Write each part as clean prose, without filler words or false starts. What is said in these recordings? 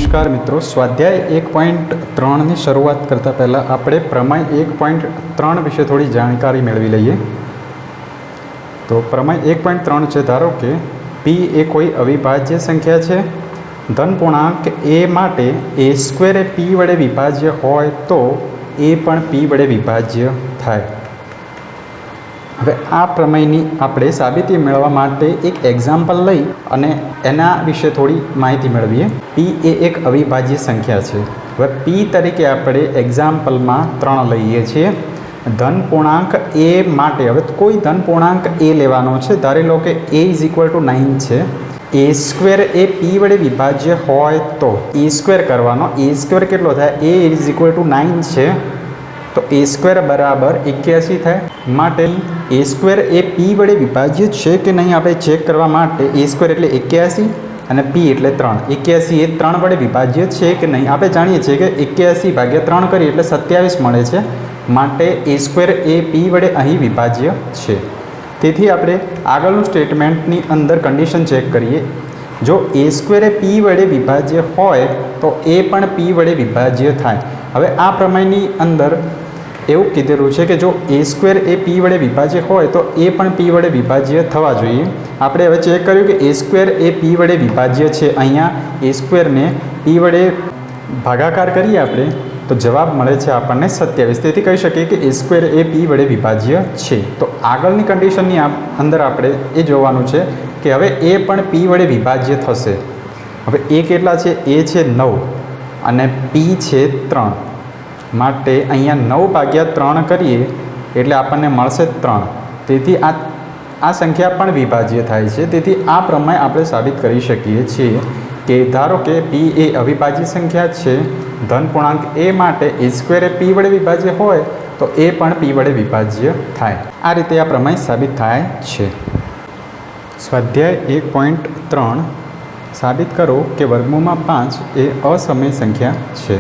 नमस्कार मित्रों, स्वाध्याय 1.3 ની શરૂઆત કરતાં પહેલાં આપણે પ્રમેય 1.3 વિશે થોડી જાણકારી મેળવી લઈએ। તો પ્રમેય 1.3 છે, ધારો કે p એ કોઈ અવિભાજ્ય સંખ્યા છે, ધન પૂર્ણાંક a માટે a² એ p વડે વિભાજ્ય હોય તો a પણ p વડે વિભાજ્ય થાય। હવે આ પ્રમેયની આપણે સાબિતી મેળવવા માટે એક એક્ઝામ્પલ લઈ અને એના વિશે થોડી માહિતી મેળવીએ। p એ એક અવિભાજ્ય સંખ્યા છે। હવે p તરીકે આપણે એક્ઝામ્પલમાં 3 લઈએ છીએ। ધન પૂર્ણાંક a માટે હવે કોઈ ધન પૂર્ણાંક a લેવાનો છે। ધારી લો કે a = 9 છે। a² એ p વડે વિભાજ્ય હોય તો a² કરવાનો। a² કેટલો થાય? a = 9 છે તો a² બરાબર 81 થાય। માટે a² એ p વડે વિભાજ્ય છે કે નહીં આપણે ચેક કરવા માટે a² એટલે 81 અને p એટલે 3। 81 એ 3 વડે વિભાજ્ય છે કે નહીં આપણે જાણીએ છીએ કે 81 ભાગ્યા 3 કરીએ એટલે 27 મળે છે। માટે a² એ p વડે અહીં વિભાજ્ય છે। તેથી આપણે આગળનું સ્ટેટમેન્ટની અંદર કન્ડિશન ચેક કરીએ। જો a² એ p વડે વિભાજ્ય હોય તો a પણ p વડે વિભાજ્ય થાય। હવે આ પ્રમેયની અંદર એવું કીધેલું છે કે જો a² એ p વડે વિભાજ્ય હોય તો a પણ p વડે વિભાજ્ય થવા જોઈએ। આપણે હવે ચેક કર્યું કે a² એ p વડે વિભાજ્ય છે। અહીંયા a² ને p વડે ભાગાકાર કરીએ આપણે તો જવાબ મળે છે આપણને 27। તેથી કહી શકીએ કે a² એ p વડે વિભાજ્ય છે। તો આગળની કન્ડિશનની અંદર આપણે એ જોવાનું છે કે હવે a પણ p વડે વિભાજ્ય થશે। હવે a કેટલા છે? a છે 9 અને p છે 3। માટે અહીંયા 9 ભાગ્યા 3 કરીએ એટલે આપણને મળશે 3। તેથી આ સંખ્યા પણ વિભાજ્ય થાય છે। તેથી આ પ્રમેય આપણે સાબિત કરી શકીએ છીએ કે ધારો કે p એ અવિભાજ્ય સંખ્યા છે, ધન પૂર્ણાંક a માટે a² એ p વડે વિભાજ્ય હોય તો a પણ p વડે વિભાજ્ય થાય। આ રીતે આ પ્રમેય સાબિત થાય છે। સ્વાધ્યાય 1.3 સાબિત કરો કે વર્ગમૂળમાં 5 એ અસમય સંખ્યા છે।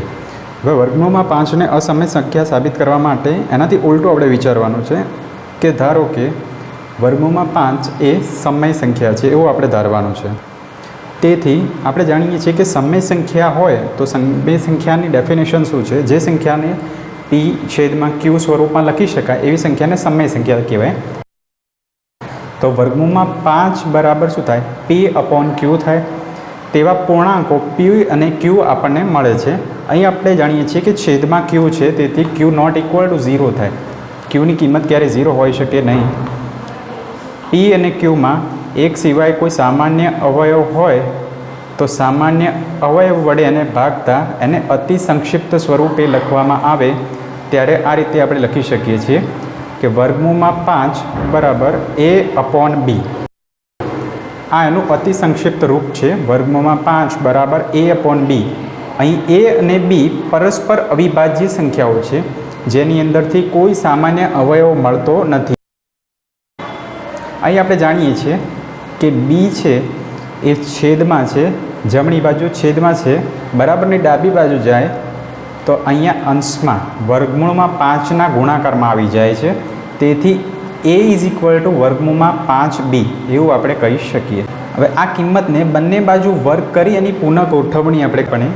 હવે વર્ગમૂળમાં 5 ને અસમય સંખ્યા સાબિત કરવા માટે એનાથી ઉલટું આપણે વિચારવાનું છે કે ધારો કે વર્ગમૂળમાં 5 એ સમય સંખ્યા છે એવું આપણે ધારવાનું છે। તેથી આપણે જાણીએ છીએ કે સમય સંખ્યા હોય તો સમય સંખ્યાની ડેફિનેશન શું છે? જે સંખ્યાને p/q સ્વરૂપમાં લખી શકાય એવી સંખ્યાને સમય સંખ્યા કહેવાય। તો વર્ગમૂળમાં 5 બરાબર શું થાય? p/q થાય। તેવા પૂર્ણાંકો p અને q આપણને મળે છે। અહીં આપણે જાણીએ છીએ કે છેદમાં q છે, તેથી q ≠ 0 થાય। qની કિંમત ક્યારે 0 હોઈ શકે નહીં। p અને qમાં એક સિવાય કોઈ સામાન્ય અવયવ હોય તો સામાન્ય અવયવ વડે એને ભાગતા એને અતિ સંક્ષિપ્ત સ્વરૂપે લખવામાં આવે ત્યારે આ રીતે આપણે લખી શકીએ છીએ કે વર્ગમૂળમાં 5 બરાબર a/b। આ એનું અતિ સંક્ષિપ્ત રૂપ છે। વર્ગમૂળમાં 5 બરાબર a/b। અહીં a અને b પરસ્પર અવિભાજ્ય સંખ્યાઓ છે જેની અંદરથી કોઈ સામાન્ય અવયવ મળતો નથી। અહીં આપણે જાણીએ છીએ કે b છે એ છેદમાં છે, જમણી બાજુ છેદમાં છે, બરાબરની ડાબી બાજુ જાય તો અહીંયા અંશમાં વર્ગમૂળમાં 5ના ગુણાકારમાં આવી જાય છે। તેથી a વર્ગમૂળમાં 5b એવું આપણે કહી શકીએ। હવે આ કિંમતને બંને બાજુ વર્ગ કરી એની પુનઃ ગોઠવણી આપણે પણ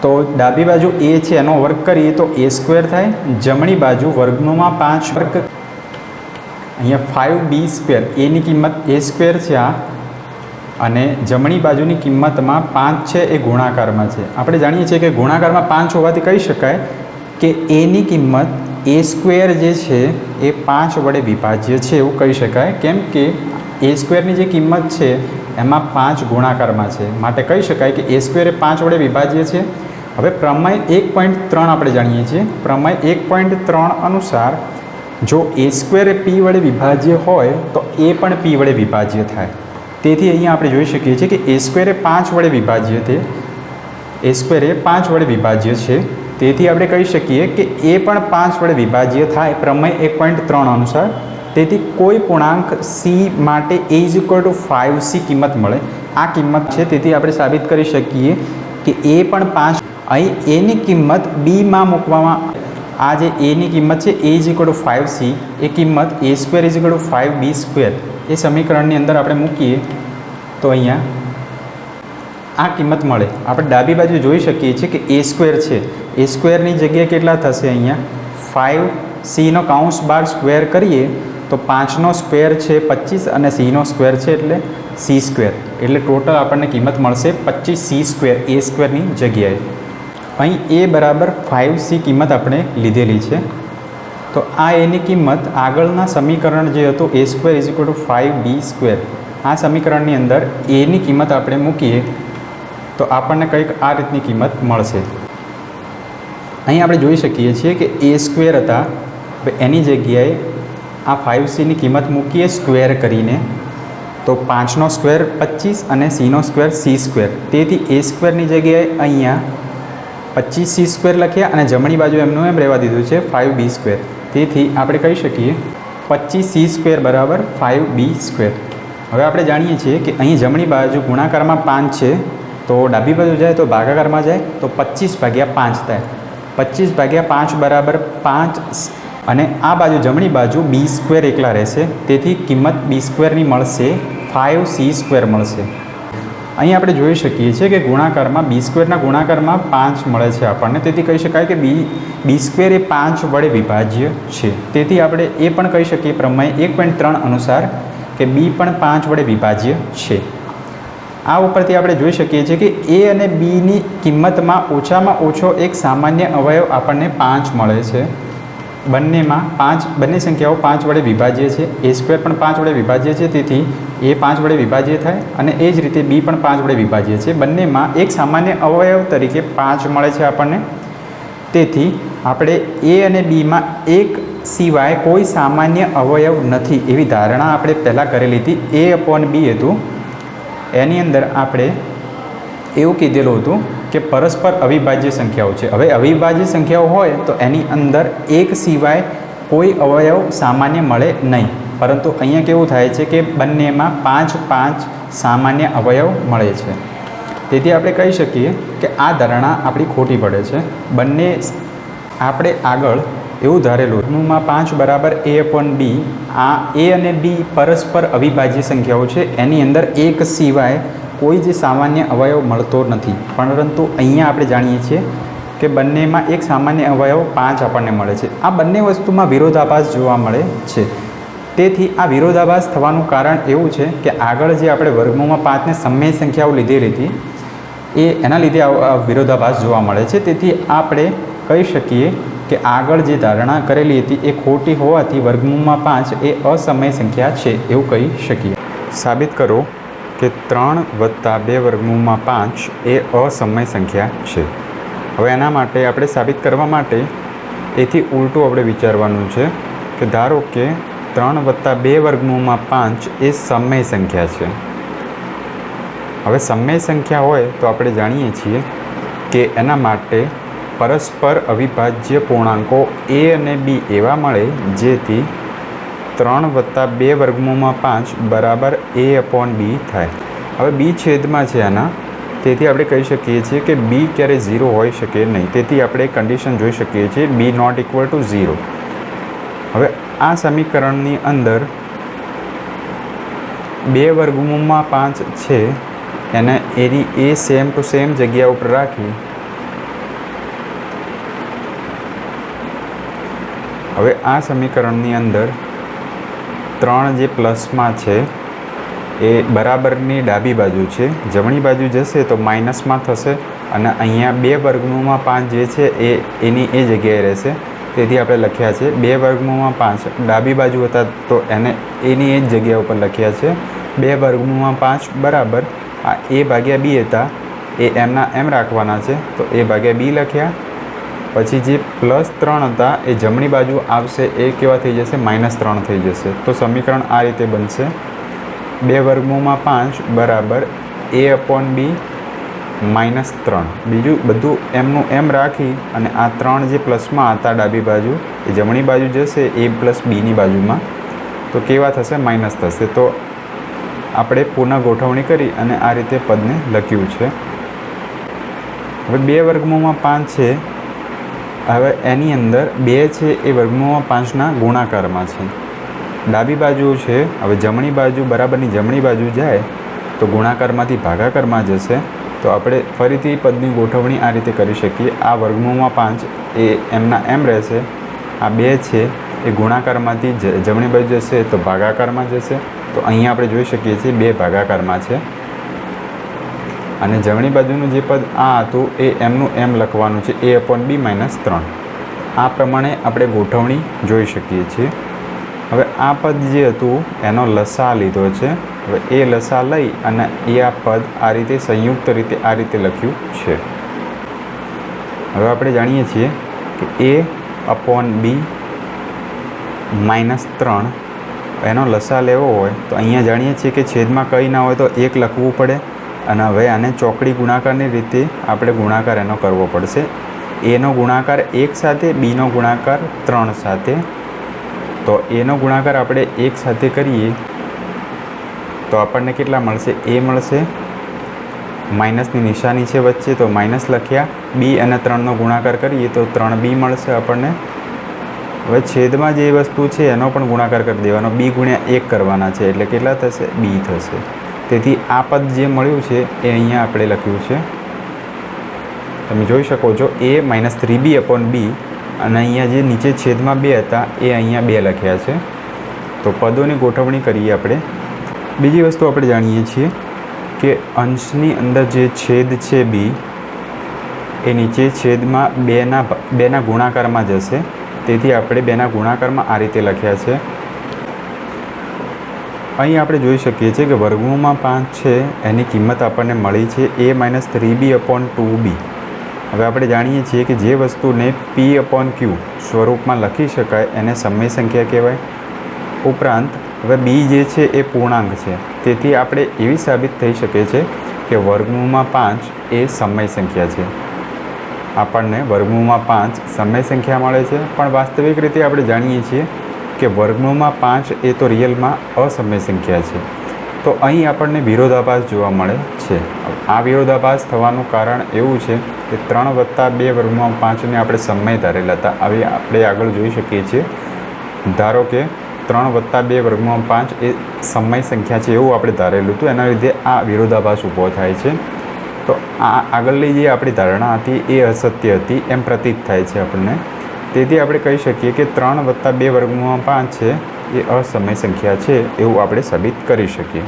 તો ડાબી બાજુ a છે એનો વર્ગ કરીએ તો a² થાય, જમણી બાજુ વર્ગમૂળમાં 5 વર્ગ અહીંયા 5b², એની કિંમત a² છે આ, અને જમણી બાજુની કિંમતમાં 5 છે એ ગુણાકારમાં છે। આપણે જાણીએ છીએ કે ગુણાકારમાં 5 હોવાથી કહી શકાય કે એની કિંમત a² જે છે એ 5 વડે વિભાજ્ય છે એવું કહી શકાય। કેમ કે a² જે કિંમત છે એમાં 5 ગુણાકારમાં છે, માટે કહી શકાય કે a² એ 5 વડે વિભાજ્ય છે। હવે પ્રમેય 1.3 આપણે જાણીએ છીએ। પ્રમેય 1.3 અનુસાર જો a² એ p વડે વિભાજ્ય હોય તો a પણ p વડે વિભાજ્ય થાય। તેથી અહીંયા આપણે જોઈ શકીએ છીએ કે a² એ 5 વડે વિભાજ્ય છે, a² એ 5 વડે વિભાજ્ય છે। તેથી આપણે કહી શકીએ કે a પણ 5 વડે વિભાજ્ય થાય પ્રમેય 1.3 અનુસાર। તેથી કોઈ પૂર્ણાંક c માટે a = 5c કિંમત મળે, આ કિંમત છે। તેથી આપણે સાબિત કરી શકીએ કે a પણ 5, અહીં એની કિંમત bમાં મૂકવામાં, આ જે એની કિંમત છે a = 5c એ કિંમત a² = 5b² એ સમીકરણની અંદર આપણે મૂકીએ તો અહીંયા આ કિંમત મળે, આપણે ડાબી બાજુ જોઈ શકીએ છીએ કે એ સ્ક્વેર છે, એ સ્ક્વેરની જગ્યાએ કેટલા થશે અહીંયા 5c નો કાઉન્સ બાર સ્ક્વેર કરીએ તો 5નો સ્ક્વેર છે 25 અને cનો સ્ક્વેર છે એટલે c સ્ક્વેર, એટલે ટોટલ આપણને કિંમત મળશે 25c સ્ક્વેર એ સ્ક્વેરની જગ્યાએ. અહીં a બરાબર 5c કિંમત આપણે લીધેલી છે. તો આ એની કિંમત આગળના સમીકરણ જે હતું a square is equal to 5b square, આ સમીકરણની અંદર એની કિંમત આપણે મૂકીએ તો આપણને કંઈક આ રીતની કિંમત મળશે. અહીં આપણે જોઈ શકીએ છીએ કે એ સ્ક્વેર હતા, એની જગ્યાએ આ 5cની કિંમત મૂકીએ સ્ક્વેર કરીને તો 5નો સ્ક્વેર 25 અને cનો સ્ક્વેર c સ્ક્વેર, તેથી એ સ્ક્વેરની જગ્યાએ અહીંયા 25c સ્ક્વેર લખ્યા અને જમણી બાજુ એમનું એમ રહેવા દીધું છે 5b સ્ક્વેર, તેથી આપણે કહી શકીએ 25c સ્ક્વેર બરાબર 5b સ્ક્વેર. હવે આપણે જાણીએ છીએ કે અહીં જમણી બાજુ ગુણાકારમાં 5 છે તો ડાબી બાજુ જાય તો ભાગાકારમાં જાય તો 25/5 થાય, 25/5 બરાબર 5 અને આ બાજુ જમણી બાજુ b સ્ક્વેર એકલા રહેશે, તેથી કિંમત b સ્ક્વેરની મળશે 5c સ્ક્વેર મળશે. અહીં આપણે જોઈ શકીએ છીએ કે ગુણાકારમાં b સ્ક્વેરના ગુણાકારમાં 5 મળે છે આપણને, તેથી કહી શકાય કે b સ્ક્વેર એ 5 વડે વિભાજ્ય છે, તેથી આપણે એ પણ કહી શકીએ પ્રમેય 1.3 અનુસાર કે b પણ 5 વડે વિભાજ્ય છે. આ ઉપરથી આપણે જોઈ શકીએ છીએ કે a અને bની કિંમતમાં ઓછામાં ઓછો એક સામાન્ય અવયવ આપણને 5 મળે છે. બંને સંખ્યાઓ 5 વડે વિભાજ્ય છે, a સ્ક્વેર પણ 5 વડે વિભાજ્ય છે, તેથી a 5 વડે વિભાજ્ય થાય અને એ જ રીતે b પણ 5 વડે વિભાજ્ય છે. બંનેમાં એક સામાન્ય અવયવ તરીકે 5 મળે છે આપણને, તેથી આપણે a અને bમાં એક સિવાય કોઈ સામાન્ય અવયવ નથી એવી ધારણા આપણે પહેલાં કરેલી હતી. a/b હતું, એની અંદર આપણે એવું કીધેલું હતું કે પરસ્પર અવિભાજ્ય સંખ્યાઓ છે. હવે અવિભાજ્ય સંખ્યાઓ હોય તો એની અંદર એક સિવાય કોઈ અવયવ સામાન્ય મળે નહીં, પરંતુ અહીંયા કેવું થાય છે કે બંનેમાં 5 સામાન્ય અવયવ મળે છે, તેથી આપણે કહી શકીએ કે આ ધારણા આપણી ખોટી પડે છે. બંને આપણે આગળ એવું ધારેલું માં 5 બરાબર a/b, આ a અને b પરસ્પર અવિભાજ્ય સંખ્યાઓ છે, એની અંદર એક સિવાય કોઈ જે સામાન્ય અવયવ મળતો નથી, પરંતુ અહીંયા આપણે જાણીએ છીએ કે બંનેમાં એક સામાન્ય અવયવ 5 આપણને મળે છે. આ બંને વસ્તુમાં વિરોધાભાસ જોવા મળે છે, તેથી આ વિરોધાભાસ થવાનું કારણ એવું છે કે આગળ જે આપણે વર્ગમૂળમાં 5ને સમય સંખ્યાઓ લીધેલી હતી એના લીધે આ વિરોધાભાસ જોવા મળે છે. તેથી આપણે કહી શકીએ કે આગળ જે ધારણા કરેલી હતી એ ખોટી હોવાથી વર્ગમૂળમાં 5 એ અસમય સંખ્યા છે એવું કહી શકીએ. સાબિત કરો કે 3 + 2 વર્ગમૂળમાં 5 એ અસમય સંખ્યા છે. હવે એના માટે આપણે સાબિત કરવા માટે એથી ઉલટું આપણે વિચારવાનું છે કે ધારો કે 3 + 2 વર્ગમૂળમાં 5 એ સમય સંખ્યા છે. હવે સમય સંખ્યા હોય તો આપણે જાણીએ છીએ કે એના માટે પરસ્પર અવિભાજ્ય પૂર્ણાંકો a અને b એવા મળે જેથી 3 + 2 વર્ગમૂળમાં 5 બરાબર a/b થાય. હવે b છેદમાં છે આના, તેથી આપણે કહી શકીએ છીએ કે b ક્યારેય 0 હોઈ શકે નહીં, તેથી આપણે કન્ડિશન જોઈ શકીએ છીએ b ≠ 0. હવે આ સમીકરણની અંદર 2 વર્ગમૂળમાં 5 છે એને એની એ સેમ ટુ સેમ જગ્યા ઉપર રાખી હવે આ સમીકરણની અંદર 3 જે પ્લસમાં છે એ બરાબરની ડાબી બાજુ છે, જમણી બાજુ જશે તો માઇનસમાં થશે અને અહીંયા 2 વર્ગમૂળમાં 5 જે છે એની એ જગ્યાએ રહેશે, તેથી આપણે લખ્યા છે 2 વર્ગમૂળમાં 5 ડાબી બાજુ હતા તો એને એની એ જ જગ્યા ઉપર લખ્યા છે 2 વર્ગમૂળમાં 5 બરાબર આ a/b હતા એ એમના એમ રાખવાના છે તો a/b લખ્યા. પછી જે +3 હતા એ જમણી બાજુ આવશે એ કેવા થઈ જશે -3 થઈ જશે. તો સમીકરણ આ રીતે બનશે 2 વર્ગમૂળમાં 5 બરાબર a/b -3. બીજું બધું એમનું એમ રાખી અને આ 3 જે પ્લસમાં હતા ડાબી બાજુ એ જમણી બાજુ જશે a+bની બાજુમાં તો કેવા થશે માઇનસ થશે. તો આપણે પુનઃ ગોઠવણી કરી અને આ રીતે પદને લખ્યું છે. હવે 2 વર્ગમૂળમાં 5 છે, હવે એની અંદર 2 છે એ વર્ગમૂળમાં 5ના ગુણાકારમાં છે, ડાબી બાજુ છે. હવે જમણી બાજુ બરાબરની જમણી બાજુ જાય તો ગુણાકારમાંથી ભાગાકારમાં જશે તો આપણે ફરીથી પદની ગોઠવણી આ રીતે કરી શકીએ. આ વર્ગમૂળમાં 5 એ એમના એમ રહેશે. આ 2 છે એ ગુણાકારમાંથી જમણી બાજુ જશે તો ભાગાકારમાં જશે. તો અહીંયા આપણે જોઈ શકીએ છીએ 2 ભાગાકારમાં છે. અને જમણી બાજુનું જે પદ આ હતું એ એમનું એમ લખવાનું છે a/b-3. આ પ્રમાણે આપણે ગોઠવણી જોઈ શકીએ છીએ. હવે આ પદ જે હતું એનો લસા લીધો છે. હવે એ લસા લઈ અને એ આ પદ આ રીતે સંયુક્ત રીતે આ રીતે લખ્યું છે. હવે આપણે જાણીએ છીએ કે a/b-3 એનો લસા લેવો હોય તો અહીંયા જાણીએ છીએ કે છેદમાં કંઈ ના હોય તો 1 લખવું પડે. અને હવે આને ચોકડી ગુણાકારની રીતે આપણે ગુણાકાર એનો કરવો પડશે. એનો ગુણાકાર 1 સાથે, બીનો ગુણાકાર 3 સાથે. તો એનો ગુણાકાર આપણે 1 સાથે કરીએ તો આપણને કેટલા મળશે? એ મળશે. માઇનસની નિશાની છે વચ્ચે તો માઇનસ લખ્યા. બી અને 3નો ગુણાકાર કરીએ તો 3b મળશે આપણને. હવે છેદમાં જે વસ્તુ છે એનો પણ ગુણાકાર કરી દેવાનો. b ગુણ્યા 1 કરવાના છે એટલે કેટલા થશે? b થશે. તેથી આ પદ જે મળ્યું છે એ અહીંયા આપણે લખ્યું છે. તમે જોઈ શકો છો a-3b/b. અને અહીંયા જે નીચે છેદમાં 2 હતા એ અહીંયા 2 લખ્યા છે. તો પદોની ગોઠવણી કરીએ આપણે. બીજી વસ્તુ આપણે જાણીએ છીએ કે અંશની અંદર જે છેદ છે b એ નીચે છેદમાં 2ના ગુણાકારમાં જશે. તેથી આપણે 2ના ગુણાકારમાં આ રીતે લખ્યા છે. અહીં આપણે જોઈ શકીએ છીએ કે વર્ગમૂળમાં 5 છે એની કિંમત આપણને મળી છે a-3b/2b. હવે આપણે જાણીએ છીએ કે જે વસ્તુને p/q સ્વરૂપમાં લખી શકાય એને સમય સંખ્યા કહેવાય. ઉપરાંત હવે b જે છે એ પૂર્ણાંક છે. તેથી આપણે એવી સાબિત થઈ શકે છે કે વર્ગમૂળમાં 5 એ સમય સંખ્યા છે. આપણને વર્ગમૂળમાં 5 સમય સંખ્યા મળે છે. પણ વાસ્તવિક રીતે આપણે જાણીએ છીએ કે વર્ગમૂળમાં 5 એ તો રિયલમાં અસમય સંખ્યા છે. તો અહીં આપણને વિરોધાભાસ જોવા મળે છે. આ વિરોધાભાસ થવાનું કારણ એવું છે કે 3 + 2 વર્ગમૂળમાં 5ને આપણે સમય ધારેલા હતા. હવે આપણે આગળ જોઈ શકીએ છીએ. ધારો કે 3 + 2 વર્ગમૂળમાં 5 એ સમય સંખ્યા છે એવું આપણે ધારેલું હતું. એના લીધે આ વિરોધાભાસ ઊભો થાય છે. તો આ આગળની જે આપણી ધારણા હતી એ અસત્ય હતી એમ પ્રતીત થાય છે આપણને. તેથી આપણે કહી શકીએ કે 3 + 2 વર્ગમૂળમાં 5 છે એ અસમય સંખ્યા છે એવું આપણે સાબિત કરી શકીએ.